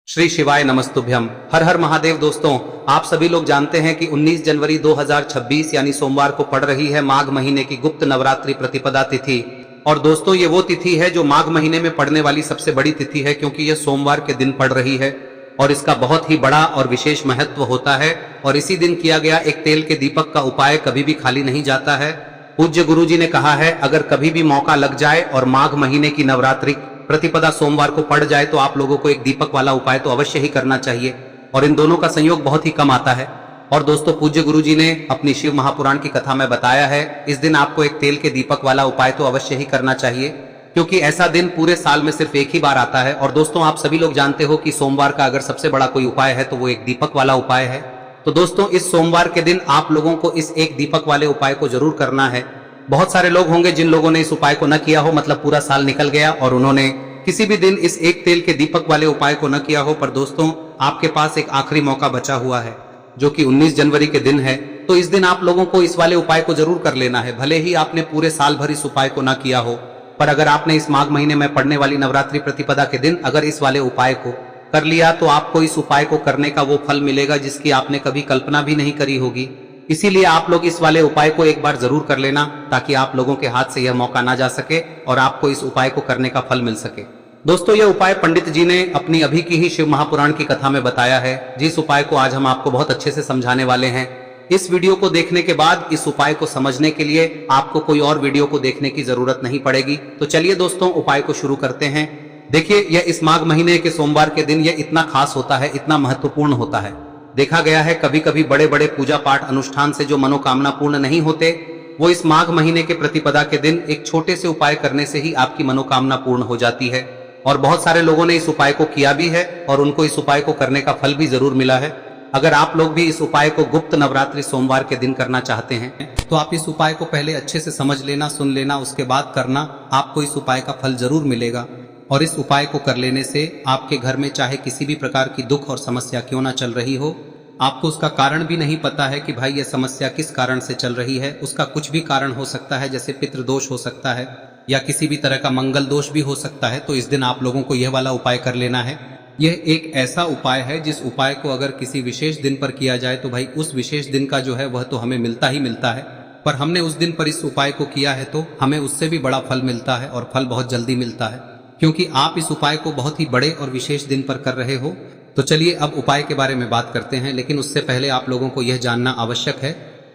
श्री शिवाय नमस्तुभ्यम। हर हर महादेव। दोस्तों, आप सभी लोग जानते हैं कि 19 जनवरी 2026 यानी सोमवार को पड़ रही है माघ महीने की गुप्त नवरात्रि प्रतिपदा तिथि। और दोस्तों, ये वो तिथि है जो माघ महीने में पड़ने वाली सबसे बड़ी तिथि है, क्योंकि यह सोमवार के दिन पड़ रही है और इसका बहुत ही बड़ा और विशेष महत्व होता है। और इसी दिन किया गया एक तेल के दीपक का उपाय कभी भी खाली नहीं जाता है। पूज्य गुरु जी ने कहा है, अगर कभी भी मौका लग जाए और माघ महीने की नवरात्रि प्रतिपदा सोमवार को पड़ जाए तो आप लोगों को एक दीपक वाला उपाय तो अवश्य ही करना चाहिए। और इन दोनों का संयोग बहुत ही कम आता है। और दोस्तों, पूज्य गुरु जी ने अपनी शिव महापुराण की कथा में बताया है, इस दिन आपको एक तेल के दीपक वाला उपाय तो अवश्य ही करना चाहिए, क्योंकि ऐसा दिन पूरे साल में सिर्फ एक ही बार आता है। और दोस्तों, आप सभी लोग जानते हो कि सोमवार का अगर सबसे बड़ा कोई उपाय है तो वो एक दीपक वाला उपाय है। तो दोस्तों, इस सोमवार के दिन आप लोगों को इस एक दीपक वाले उपाय को जरूर करना है। बहुत सारे लोग होंगे जिन लोगों ने इस उपाय को न किया हो, मतलब पूरा साल निकल गया और उन्होंने किसी भी दिन इस एक तेल के दीपक वाले उपाय को न किया हो। पर दोस्तों, आपके पास एक आखिरी मौका बचा हुआ है, जो कि 19 जनवरी के दिन है। तो इस दिन आप लोगों को इस वाले उपाय को जरूर कर लेना है। भले ही आपने पूरे साल भर इस उपाय को न किया हो, पर अगर आपने इस माघ महीने में पड़ने वाली नवरात्रि प्रतिपदा के दिन अगर इस वाले उपाय को कर लिया तो आपको इस उपाय को करने का वो फल मिलेगा जिसकी आपने कभी कल्पना भी नहीं करी होगी। इसीलिए आप लोग इस वाले उपाय को एक बार जरूर कर लेना, ताकि आप लोगों के हाथ से यह मौका ना जा सके और आपको इस उपाय को करने का फल मिल सके। दोस्तों, यह उपाय पंडित जी ने अपनी अभी की ही शिव महापुराण की कथा में बताया है, जिस उपाय को आज हम आपको बहुत अच्छे से समझाने वाले हैं। इस वीडियो को देखने के बाद इस उपाय को समझने के लिए आपको कोई और वीडियो को देखने की जरूरत नहीं पड़ेगी। तो चलिए दोस्तों, उपाय को शुरू करते हैं। देखिए, यह इस माघ महीने के सोमवार के दिन यह इतना खास होता है, इतना महत्वपूर्ण होता है। देखा गया है कभी कभी बड़े बड़े पूजा पाठ अनुष्ठान से जो मनोकामना पूर्ण नहीं होते, वो इस माघ महीने के प्रतिपदा के दिन एक छोटे से उपाय करने से ही आपकी मनोकामना पूर्ण हो जाती है। और बहुत सारे लोगों ने इस उपाय को किया भी है और उनको इस उपाय को करने का फल भी जरूर मिला है। अगर आप लोग भी इस उपाय को गुप्त नवरात्रि सोमवार के दिन करना चाहते हैं तो आप इस उपाय को पहले अच्छे से समझ लेना, सुन लेना, उसके बाद करना। आपको इस उपाय का फल जरूर मिलेगा। और इस उपाय को कर लेने से आपके घर में चाहे किसी भी प्रकार की दुख और समस्या क्यों ना चल रही हो, आपको उसका कारण भी नहीं पता है कि भाई यह समस्या किस कारण से चल रही है, उसका कुछ भी कारण हो सकता है, जैसे पितृदोष हो सकता है या किसी भी तरह का मंगल दोष भी हो सकता है। तो इस दिन आप लोगों को यह वाला उपाय कर लेना है। यह एक ऐसा उपाय है जिस उपाय को अगर किसी विशेष दिन पर किया जाए तो भाई उस विशेष दिन का जो है वह तो हमें मिलता ही मिलता है। पर हमने उस दिन पर इस उपाय को किया है तो हमें उससे भी बड़ा फल मिलता है, और फल बहुत जल्दी मिलता है, क्योंकि आप इस उपाय को बहुत ही बड़े और विशेष दिन पर कर रहे हो। तो चलिए अब उपाय के बारे में बात करते हैं, लेकिन उससे पहले आप लोगों को यह जानना आवश्यक है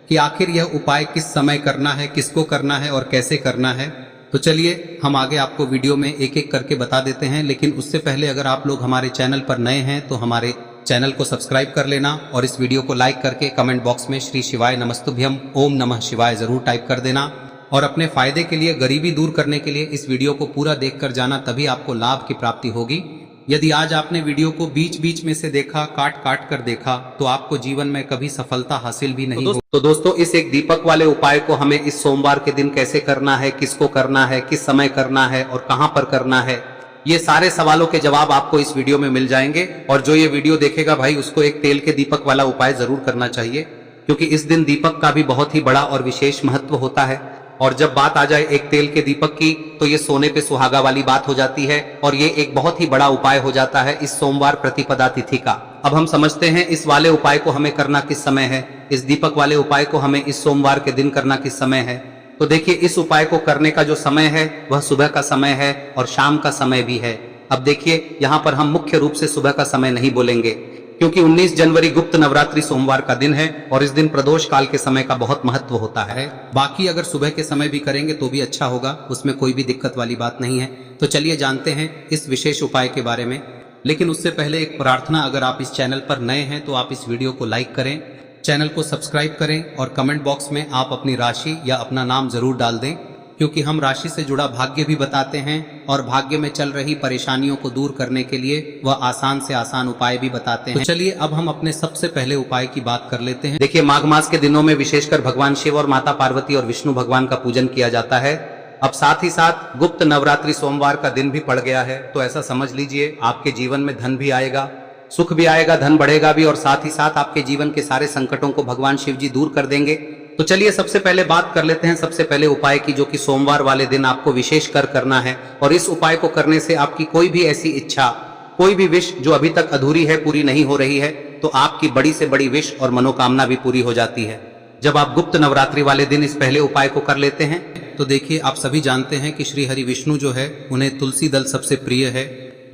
कि आखिर यह उपाय किस समय करना है, किसको करना है और कैसे करना है। तो चलिए हम आगे आपको वीडियो में एक एक करके बता देते हैं। लेकिन उससे पहले अगर आप लोग हमारे चैनल पर नए हैं तो हमारे चैनल को सब्सक्राइब कर लेना और इस वीडियो को लाइक करके कमेंट बॉक्स में श्री शिवाय नमस्तुभ्यम ओम नमः शिवाय जरूर टाइप कर देना। और अपने फायदे के लिए, गरीबी दूर करने के लिए इस वीडियो को पूरा देखकर जाना, तभी आपको लाभ की प्राप्ति होगी। यदि आज आपने वीडियो को बीच बीच में से देखा, काट काट कर देखा, तो आपको जीवन में कभी सफलता हासिल भी नहीं होगी। तो दोस्तों, इस एक दीपक वाले उपाय को हमें इस सोमवार के दिन कैसे करना है, किसको करना है, किस समय करना है और कहां पर करना है, ये सारे सवालों के जवाब आपको इस वीडियो में मिल जाएंगे। और जो ये वीडियो देखेगा भाई, उसको एक तेल के दीपक वाला उपाय जरूर करना चाहिए, क्योंकि इस दिन दीपक का भी बहुत ही बड़ा और विशेष महत्व होता है। और जब बात आ जाए एक तेल के दीपक की, तो ये सोने पे सुहागा वाली बात हो जाती है और ये एक बहुत ही बड़ा उपाय हो जाता है इस सोमवार प्रतिपदा तिथि का। अब हम समझते हैं इस वाले उपाय को हमें करना किस समय है, इस दीपक वाले उपाय को हमें इस सोमवार के दिन करना किस समय है। तो देखिए, इस उपाय को करने का जो समय है वह सुबह का समय है और शाम का समय भी है। अब देखिए, यहाँ पर हम मुख्य रूप से सुबह का समय नहीं बोलेंगे, क्योंकि 19 जनवरी गुप्त नवरात्रि सोमवार का दिन है और इस दिन प्रदोष काल के समय का बहुत महत्व होता है। बाकी अगर सुबह के समय भी करेंगे तो भी अच्छा होगा, उसमें कोई भी दिक्कत वाली बात नहीं है। तो चलिए जानते हैं इस विशेष उपाय के बारे में। लेकिन उससे पहले एक प्रार्थना, अगर आप इस चैनल पर नए हैं तो आप इस वीडियो को लाइक करें, चैनल को सब्सक्राइब करें और कमेंट बॉक्स में आप अपनी राशि या अपना नाम जरूर डाल दें, क्योंकि हम राशि से जुड़ा भाग्य भी बताते हैं और भाग्य में चल रही परेशानियों को दूर करने के लिए वह आसान से आसान उपाय भी बताते हैं। तो चलिए अब हम अपने सबसे पहले उपाय की बात कर लेते हैं। देखिए, माघ मास के दिनों में विशेषकर भगवान शिव और माता पार्वती और विष्णु भगवान का पूजन किया जाता है। अब साथ ही साथ गुप्त नवरात्रि सोमवार का दिन भी पड़ गया है, तो ऐसा समझ लीजिए आपके जीवन में धन भी आएगा, सुख भी आएगा, धन बढ़ेगा भी, और साथ ही साथ आपके जीवन के सारे संकटों को भगवान शिव जी दूर कर देंगे। तो चलिए सबसे पहले बात कर लेते हैं सबसे पहले उपाय की, जो कि सोमवार वाले दिन आपको विशेष कर करना है। और इस उपाय को करने से आपकी कोई भी ऐसी इच्छा, कोई भी विश जो अभी तक अधूरी है, पूरी नहीं हो रही है, तो आपकी बड़ी से बड़ी विश और मनोकामना भी पूरी हो जाती है जब आप गुप्त नवरात्रि वाले दिन इस पहले उपाय को कर लेते हैं। तो देखिए, आप सभी जानते हैं कि श्री हरि विष्णु जो है उन्हें तुलसी दल सबसे प्रिय है।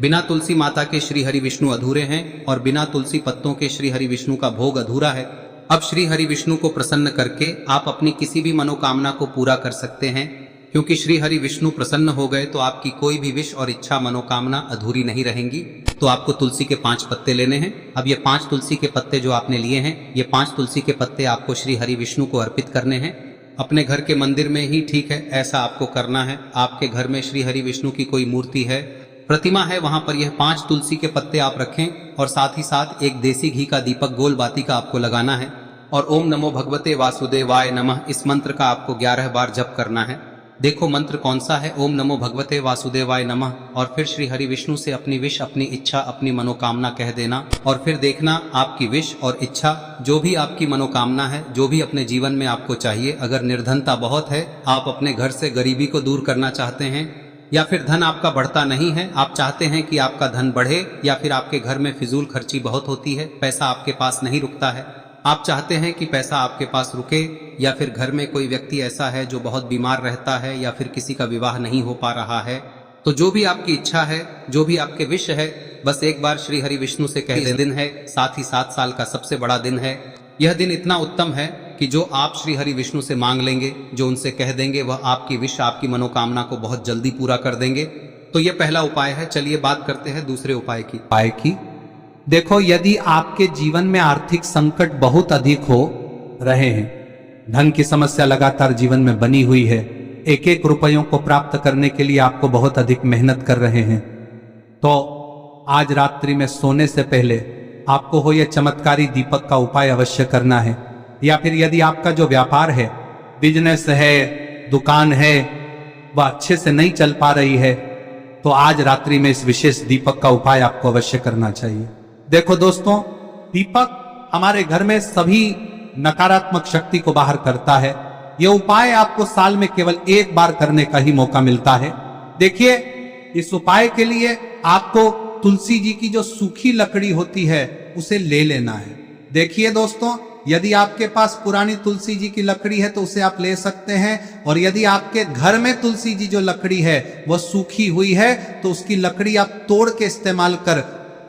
बिना तुलसी माता के श्री हरि विष्णु अधूरे हैं और बिना तुलसी पत्तों के श्री हरि विष्णु का भोग अधूरा है। अब श्री हरि विष्णु को प्रसन्न करके आप अपनी किसी भी मनोकामना को पूरा कर सकते हैं, क्योंकि श्री हरि विष्णु प्रसन्न हो गए तो आपकी कोई भी विश और इच्छा मनोकामना अधूरी नहीं रहेंगी। तो आपको तुलसी के 5 पत्ते लेने हैं। अब ये 5 तुलसी के पत्ते जो आपने लिए हैं, ये 5 तुलसी के पत्ते आपको श्री हरि विष्णु को अर्पित करने हैं। अपने घर के मंदिर में ही ठीक है, ऐसा आपको करना है। आपके घर में श्री हरि विष्णु की कोई मूर्ति है, प्रतिमा है, वहां पर यह 5 तुलसी के पत्ते आप रखें और साथ ही साथ एक देसी घी का दीपक गोल बाती का आपको लगाना है और ओम नमो भगवते वासुदेवाय नमः इस मंत्र का आपको 11 बार जप करना है। देखो मंत्र कौन सा है, ओम नमो भगवते वासुदेवाय नमः, और फिर श्री हरि विष्णु से अपनी विश, अपनी इच्छा, अपनी मनोकामना कह देना और फिर देखना आपकी विश और इच्छा, जो भी आपकी मनोकामना है, जो भी अपने जीवन में आपको चाहिए। अगर निर्धनता बहुत है, आप अपने घर से गरीबी को दूर करना चाहते हैं, या फिर धन आपका बढ़ता नहीं है, आप चाहते हैं कि आपका धन बढ़े, या फिर आपके घर में फिजूल खर्ची बहुत होती है, पैसा आपके पास नहीं रुकता है, आप चाहते हैं कि पैसा आपके पास रुके, या फिर घर में कोई व्यक्ति ऐसा है जो बहुत बीमार रहता है, या फिर किसी का विवाह नहीं हो पा रहा है, तो जो भी आपकी इच्छा है, जो भी आपके विश है, बस एक बार श्री हरि विष्णु से कह दे। दिन है, साथ ही 7 साल का सबसे बड़ा दिन है। यह दिन इतना उत्तम है कि जो आप श्री हरि विष्णु से मांग लेंगे, जो उनसे कह देंगे, वह आपकी विश, आपकी मनोकामना को बहुत जल्दी पूरा कर देंगे। तो यह पहला उपाय है। चलिए बात करते हैं दूसरे उपाय की। देखो, यदि आपके जीवन में आर्थिक संकट बहुत अधिक हो रहे हैं, धन की समस्या लगातार जीवन में बनी हुई है, एक एक रुपयों को प्राप्त करने के लिए आपको बहुत अधिक मेहनत कर रहे हैं, तो आज रात्रि में सोने से पहले आपको हो यह चमत्कारी दीपक का उपाय अवश्य करना है। या फिर यदि आपका जो व्यापार है, बिजनेस है, दुकान है, वह अच्छे से नहीं चल पा रही है, तो आज रात्रि में इस विशेष दीपक का उपाय आपको अवश्य करना चाहिए। देखो दोस्तों, दीपक हमारे घर में सभी नकारात्मक शक्ति को बाहर करता है। यह उपाय आपको साल में केवल 1 बार करने का ही मौका मिलता है। देखिए, इस उपाय के लिए आपको तुलसी जी की जो सूखी लकड़ी होती है उसे ले लेना है। देखिए दोस्तों, यदि आपके पास पुरानी तुलसी जी की लकड़ी है तो उसे आप ले सकते हैं, और यदि आपके घर में तुलसी जी जो लकड़ी है वह सूखी हुई है तो उसकी लकड़ी आप तोड़ के इस्तेमाल कर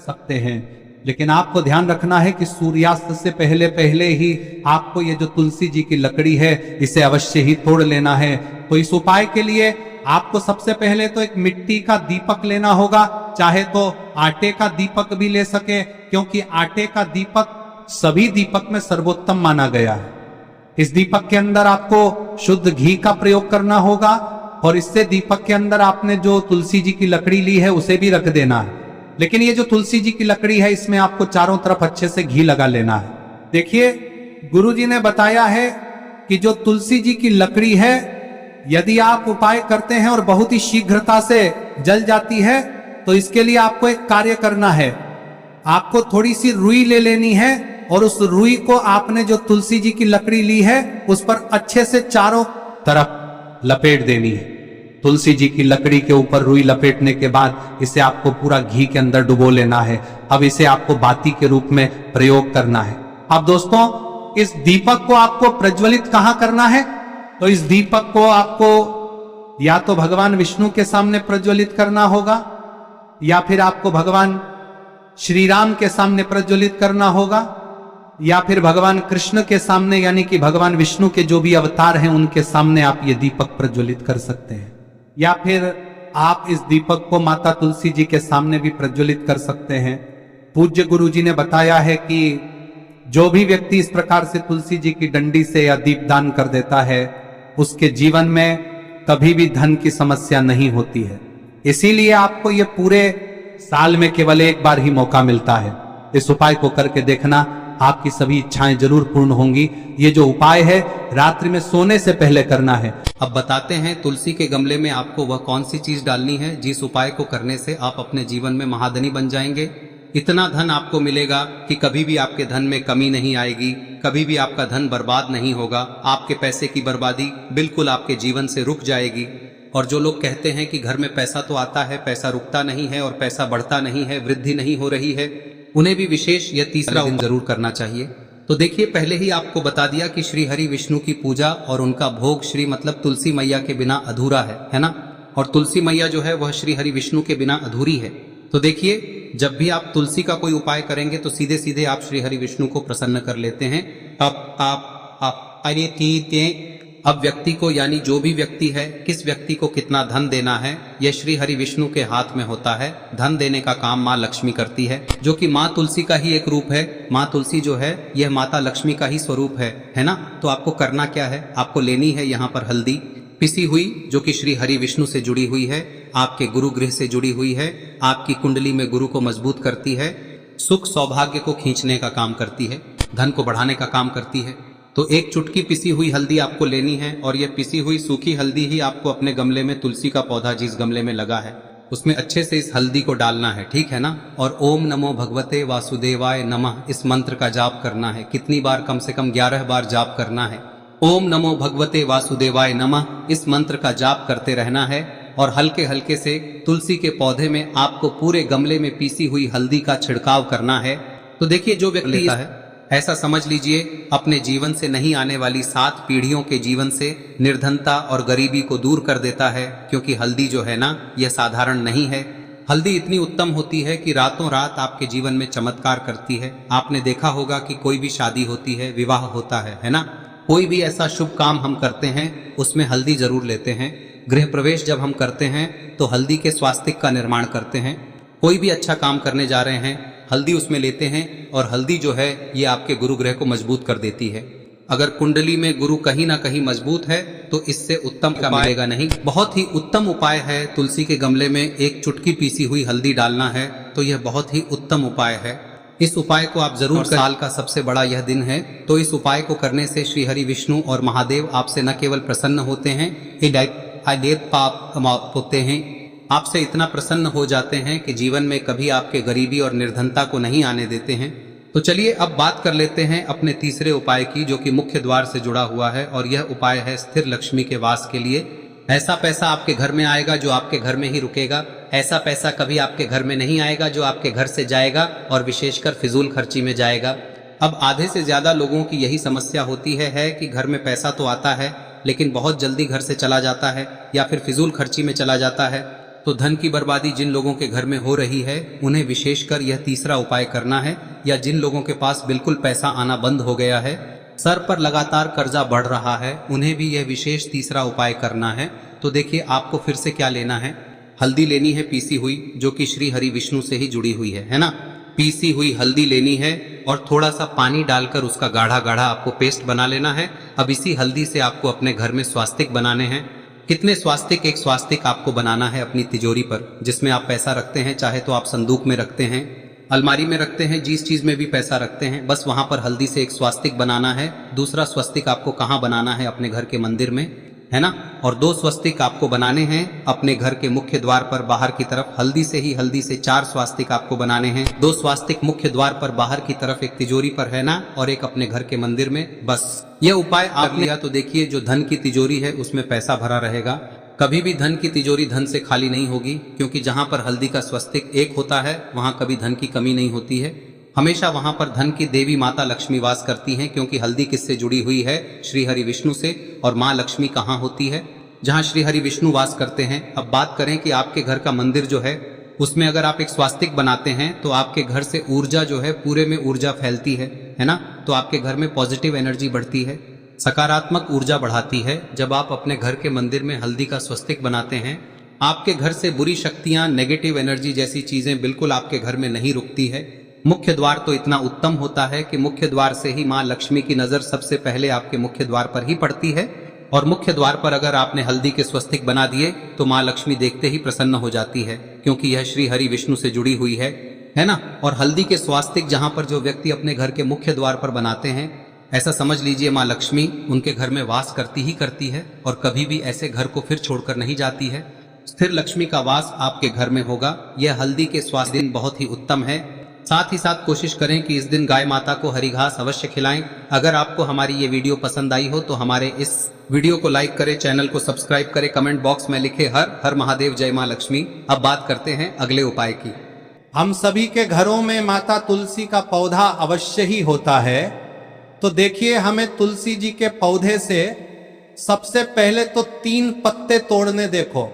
सकते हैं। लेकिन आपको ध्यान रखना है कि सूर्यास्त से पहले पहले ही आपको ये जो तुलसी जी की लकड़ी है इसे अवश्य ही तोड़ लेना है। तो इस उपाय के लिए आपको सबसे पहले तो एक मिट्टी का दीपक लेना होगा, चाहे तो आटे का दीपक भी ले सके, क्योंकि आटे का दीपक सभी दीपक में सर्वोत्तम माना गया है। इस दीपक के अंदर आपको शुद्ध घी का प्रयोग करना होगा, और इससे दीपक के अंदर आपने जो तुलसी जी की लकड़ी ली है उसे भी रख देना है। लेकिन ये जो तुलसी जी की लकड़ी है, इसमें आपको चारों तरफ अच्छे से घी लगा लेना है। देखिए, गुरुजी ने बताया है कि जो तुलसी जी की लकड़ी है, यदि आप उपाय करते हैं और बहुत ही शीघ्रता से जल जाती है, तो इसके लिए आपको एक कार्य करना है। आपको थोड़ी सी रुई ले लेनी है और उस रुई को आपने जो तुलसी जी की लकड़ी ली है उस पर अच्छे से चारों तरफ लपेट देनी है। तुलसी जी की लकड़ी के ऊपर रुई लपेटने के बाद इसे आपको पूरा घी के अंदर डुबो लेना है। अब इसे आपको बाती के रूप में प्रयोग करना है। अब दोस्तों, इस दीपक को आपको प्रज्वलित कहां करना है? तो इस दीपक को आपको या तो भगवान विष्णु के सामने प्रज्वलित करना होगा, या फिर आपको भगवान श्री राम के सामने प्रज्वलित करना होगा, या फिर भगवान कृष्ण के सामने, यानी कि भगवान विष्णु के जो भी अवतार हैं उनके सामने आप ये दीपक प्रज्वलित कर सकते हैं। या फिर आप इस दीपक को माता तुलसी जी के सामने भी प्रज्वलित कर सकते हैं। पूज्य गुरु जी ने बताया है कि जो भी व्यक्ति इस प्रकार से तुलसी जी की डंडी से या दीपदान कर देता है, उसके जीवन में कभी भी धन की समस्या नहीं होती है। इसीलिए आपको ये पूरे साल में केवल 1 बार ही मौका मिलता है। इस उपाय को करके देखना, आपकी सभी इच्छाएं जरूर पूर्ण होंगी। ये जो उपाय है रात्रि में सोने से पहले करना है। अब बताते हैं तुलसी के गमले में आपको वह कौन सी चीज डालनी है जिस उपाय को करने से आप अपने जीवन में महाधनी बन जाएंगे। इतना धन आपको मिलेगा कि कभी भी आपके धन में कमी नहीं आएगी, कभी भी आपका धन बर्बाद नहीं होगा। आपके पैसे की बर्बादी बिल्कुल आपके जीवन से रुक जाएगी। और जो लोग कहते हैं कि घर में पैसा तो आता है, पैसा रुकता नहीं है और पैसा बढ़ता नहीं है, वृद्धि नहीं हो रही है, उन्हें भी विशेष यह तीसरा दिन जरूर करना चाहिए। तो देखिए, पहले ही आपको बता दिया कि श्री हरि विष्णु की पूजा और उनका भोग श्री मतलब तुलसी मैया के बिना अधूरा है ना। और तुलसी मैया जो है वह श्री हरि विष्णु के बिना अधूरी है। तो देखिए, जब भी आप तुलसी का कोई उपाय करेंगे तो सीधे सीधे आप श्री हरि विष्णु को प्रसन्न कर लेते हैं। अब व्यक्ति को, यानी जो भी व्यक्ति है, किस व्यक्ति को कितना धन देना है, यह श्री हरि विष्णु के हाथ में होता है। धन देने का काम माँ लक्ष्मी करती है, जो कि माँ तुलसी का ही एक रूप है। माँ तुलसी जो है यह माता लक्ष्मी का ही स्वरूप है ना। तो आपको करना क्या है, आपको लेनी है यहाँ पर हल्दी पिसी हुई, जो कि श्री हरि विष्णु से जुड़ी हुई है, आपके गुरु गृह से जुड़ी हुई है, आपकी कुंडली में गुरु को मजबूत करती है, सुख सौभाग्य को खींचने का काम करती है, धन को बढ़ाने का काम करती है। तो एक चुटकी पिसी हुई हल्दी आपको लेनी है और यह पिसी हुई सूखी हल्दी ही आपको अपने गमले में, तुलसी का पौधा जिस गमले में लगा है उसमें अच्छे से इस हल्दी को डालना है, ठीक है ना। और ओम नमो भगवते वासुदेवाय नमः इस मंत्र का जाप करना है। कितनी बार? कम से कम 11 बार जाप करना है। ओम नमो भगवते वासुदेवाय नमः इस मंत्र का जाप करते रहना है और हल्के हल्के से तुलसी के पौधे में आपको पूरे गमले में पीसी हुई हल्दी का छिड़काव करना है। तो देखिए, जो व्यक्ति लेता है, ऐसा समझ लीजिए अपने जीवन से नहीं आने वाली 7 पीढ़ियों के जीवन से निर्धनता और गरीबी को दूर कर देता है। क्योंकि हल्दी जो है ना, यह साधारण नहीं है। हल्दी इतनी उत्तम होती है कि रातों रात आपके जीवन में चमत्कार करती है। आपने देखा होगा कि कोई भी शादी होती है, विवाह होता है ना, कोई भी ऐसा शुभ काम हम करते हैं उसमें हल्दी जरूर लेते हैं। गृह प्रवेश जब हम करते हैं तो हल्दी के स्वास्तिक का निर्माण करते हैं। कोई भी अच्छा काम करने जा रहे हैं, हल्दी उसमें लेते हैं और हल्दी जो है ये आपके गुरु ग्रह को मजबूत कर देती है। अगर कुंडली में गुरु कहीं ना कहीं मजबूत है तो इससे उत्तम का मिलेगा नहीं। बहुत ही उत्तम उपाय है, तुलसी के गमले में एक चुटकी पीसी हुई हल्दी डालना है। तो यह बहुत ही उत्तम उपाय है। इस उपाय को आप जरूर करें। साल का सबसे बड़ा यह दिन है, तो इस उपाय को करने से श्री हरि विष्णु और महादेव आपसे न केवल प्रसन्न होते हैं, पाप होते हैं, आपसे इतना प्रसन्न हो जाते हैं कि जीवन में कभी आपके गरीबी और निर्धनता को नहीं आने देते हैं। तो चलिए अब बात कर लेते हैं अपने तीसरे उपाय की, जो कि मुख्य द्वार से जुड़ा हुआ है। और यह उपाय है स्थिर लक्ष्मी के वास के लिए। ऐसा पैसा आपके घर में आएगा जो आपके घर में ही रुकेगा। ऐसा पैसा कभी आपके घर में नहीं आएगा जो आपके घर से जाएगा और विशेषकर फिजूल खर्ची में जाएगा। अब आधे से ज्यादा लोगों की यही समस्या होती है कि घर में पैसा तो आता है लेकिन बहुत जल्दी घर से चला जाता है या फिर फिजूल खर्ची में चला जाता है। तो धन की बर्बादी जिन लोगों के घर में हो रही है उन्हें विशेषकर यह तीसरा उपाय करना है। या जिन लोगों के पास बिल्कुल पैसा आना बंद हो गया है, सर पर लगातार कर्जा बढ़ रहा है, उन्हें भी यह विशेष तीसरा उपाय करना है। तो देखिए, आपको फिर से क्या लेना है, हल्दी लेनी है पीसी हुई, जो कि श्री हरि विष्णु से ही जुड़ी हुई है ना। पीसी हुई हल्दी लेनी है और थोड़ा सा पानी डालकर उसका गाढ़ा गाढ़ा आपको पेस्ट बना लेना है। अब इसी हल्दी से आपको अपने घर में स्वास्तिक बनाने हैं। कितने स्वास्तिक? एक स्वास्तिक आपको बनाना है अपनी तिजोरी पर, जिसमें आप पैसा रखते हैं। चाहे तो आप संदूक में रखते हैं, अलमारी में रखते हैं, जिस चीज में भी पैसा रखते हैं, बस वहां पर हल्दी से एक स्वास्तिक बनाना है। दूसरा स्वस्तिक आपको कहाँ बनाना है? अपने घर के मंदिर में, है ना। और 2 स्वस्तिक आपको बनाने हैं अपने घर के मुख्य द्वार पर बाहर की तरफ। हल्दी से 4 स्वास्तिक आपको बनाने हैं। 2 स्वास्तिक मुख्य द्वार पर बाहर की तरफ, एक तिजोरी पर, है ना, और एक अपने घर के मंदिर में। बस यह उपाय आप लिया तो देखिए, जो धन की तिजोरी है उसमें पैसा भरा रहेगा। कभी भी धन की तिजोरी धन से खाली नहीं होगी, क्योंकि जहां पर हल्दी का स्वस्तिक एक होता है वहां कभी धन की कमी नहीं होती है। हमेशा वहां पर धन की देवी माता लक्ष्मी वास करती हैं, क्योंकि हल्दी किससे जुड़ी हुई है? श्री हरि विष्णु से। और माँ लक्ष्मी कहाँ होती है? जहाँ श्री हरि विष्णु वास करते हैं। अब बात करें कि आपके घर का मंदिर जो है उसमें अगर आप एक स्वास्तिक बनाते हैं तो आपके घर से ऊर्जा जो है, पूरे में ऊर्जा फैलती है ना। तो आपके घर में पॉजिटिव एनर्जी बढ़ती है, सकारात्मक ऊर्जा बढ़ाती है। जब आप अपने घर के मंदिर में हल्दी का स्वस्तिक बनाते हैं, आपके घर से बुरी शक्तियां, नेगेटिव एनर्जी जैसी चीजें बिल्कुल आपके घर में नहीं रुकती है। मुख्य द्वार तो इतना उत्तम होता है कि मुख्य द्वार से ही माँ लक्ष्मी की नजर सबसे पहले आपके मुख्य द्वार पर ही पड़ती है। और मुख्य द्वार पर अगर आपने हल्दी के स्वस्तिक बना दिए तो माँ लक्ष्मी देखते ही प्रसन्न हो जाती है, क्योंकि यह श्री हरि विष्णु से जुड़ी हुई है ना। और हल्दी के स्वास्तिक जहां पर जो व्यक्ति अपने घर के मुख्य द्वार पर बनाते हैं, ऐसा समझ लीजिए माँ लक्ष्मी उनके घर में वास करती ही करती है और कभी भी ऐसे घर को फिर छोड़कर नहीं जाती है। स्थिर लक्ष्मी का वास आपके घर में होगा। यह हल्दी के स्वास्थ्य दिन बहुत ही उत्तम है। साथ ही साथ कोशिश करें कि इस दिन गाय माता को हरी घास अवश्य खिलाएं। अगर आपको हमारी ये वीडियो पसंद आई हो तो हमारे इस वीडियो को लाइक करें, चैनल को सब्सक्राइब करें, कमेंट बॉक्स में लिखे हर हर महादेव, जय मां लक्ष्मी। अब बात करते हैं अगले उपाय की। हम सभी के घरों में माता तुलसी का पौधा अवश्य ही होता है। तो देखिए, हमें तुलसी जी के पौधे से सबसे पहले तो 3 पत्ते तोड़ने। देखो,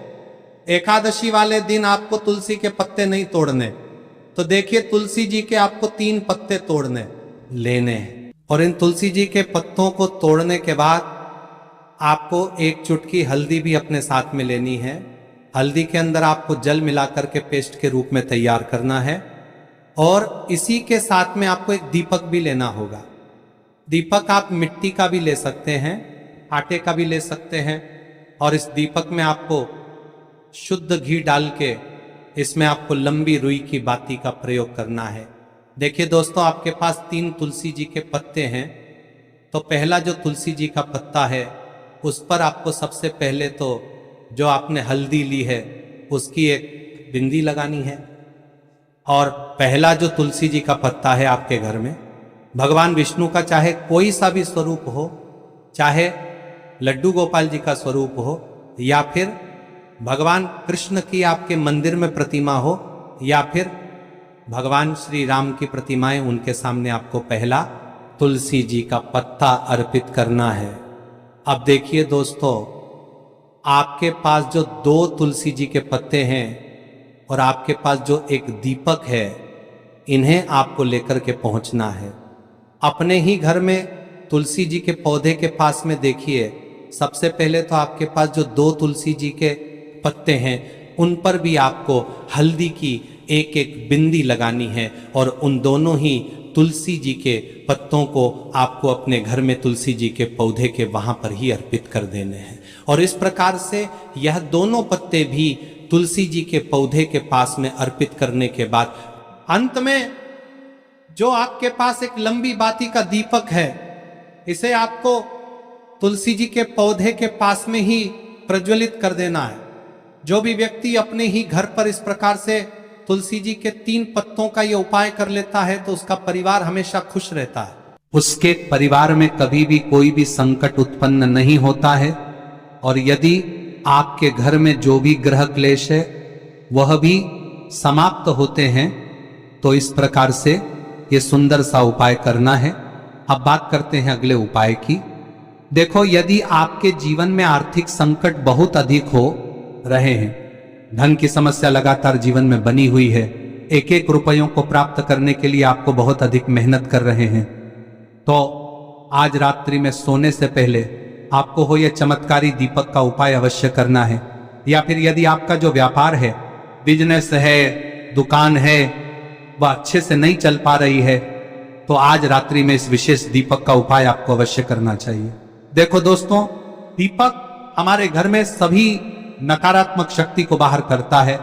एकादशी वाले दिन आपको तुलसी के पत्ते नहीं तोड़ने। तो देखिए, तुलसी जी के आपको 3 पत्ते तोड़ने लेने हैं। और इन तुलसी जी के पत्तों को तोड़ने के बाद आपको 1 चुटकी हल्दी भी अपने साथ में लेनी है। हल्दी के अंदर आपको जल मिलाकर के पेस्ट के रूप में तैयार करना है। और इसी के साथ में आपको एक दीपक भी लेना होगा। दीपक आप मिट्टी का भी ले सकते हैं, आटे का भी ले सकते हैं। और इस दीपक में आपको शुद्ध घी डाल के इसमें आपको लंबी रुई की बाती का प्रयोग करना है। देखिए दोस्तों, आपके पास 3 तुलसी जी के पत्ते हैं। तो पहला जो तुलसी जी का पत्ता है उस पर आपको सबसे पहले तो जो आपने हल्दी ली है उसकी एक बिंदी लगानी है। और पहला जो तुलसी जी का पत्ता है आपके घर में, भगवान विष्णु का चाहे कोई सा भी स्वरूप हो, चाहे लड्डू गोपाल जी का स्वरूप हो, या फिर भगवान कृष्ण की आपके मंदिर में प्रतिमा हो, या फिर भगवान श्री राम की प्रतिमाएं, उनके सामने आपको पहला तुलसी जी का पत्ता अर्पित करना है। अब देखिए दोस्तों, आपके पास जो 2 तुलसी जी के पत्ते हैं और आपके पास जो एक दीपक है, इन्हें आपको लेकर के पहुंचना है। अपने ही घर में तुलसी जी के पौधे के पास में देखिए, सबसे पहले तो आपके पास जो 2 तुलसी जी के पत्ते हैं उन पर भी आपको हल्दी की एक बिंदी लगानी है। और उन दोनों ही तुलसी जी के पत्तों को आपको अपने घर में तुलसी जी के पौधे के वहां पर ही अर्पित कर देने हैं। और इस प्रकार से यह दोनों पत्ते भी तुलसी जी के पौधे के पास में अर्पित करने के बाद अंत में जो आपके पास एक लंबी बाती का दीपक है, इसे आपको तुलसी जी के पौधे के पास में ही प्रज्वलित कर देना है। जो भी व्यक्ति अपने ही घर पर इस प्रकार से तुलसी जी के 3 पत्तों का यह उपाय कर लेता है तो उसका परिवार हमेशा खुश रहता है। उसके परिवार में कभी भी कोई भी संकट उत्पन्न नहीं होता है। और यदि आपके घर में जो भी ग्रह क्लेश है वह भी समाप्त होते हैं। तो इस प्रकार से ये सुंदर सा उपाय करना है। अब बात करते हैं अगले उपाय की। देखो, यदि आपके जीवन में आर्थिक संकट बहुत अधिक हो रहे हैं, धन की समस्या लगातार जीवन में बनी हुई है, एक रुपयों को प्राप्त करने के लिए आपको बहुत अधिक मेहनत कर रहे हैं, तो आज रात्रि में सोने से पहले आपको हो यह चमत्कारी दीपक का उपाय अवश्य करना है। या फिर यदि आपका जो व्यापार है, बिजनेस है, दुकान है, वह अच्छे से नहीं चल पा रही है, तो आज रात्रि में इस विशेष दीपक का उपाय आपको अवश्य करना चाहिए। देखो दोस्तों, दीपक हमारे घर में सभी नकारात्मक शक्ति को बाहर करता है।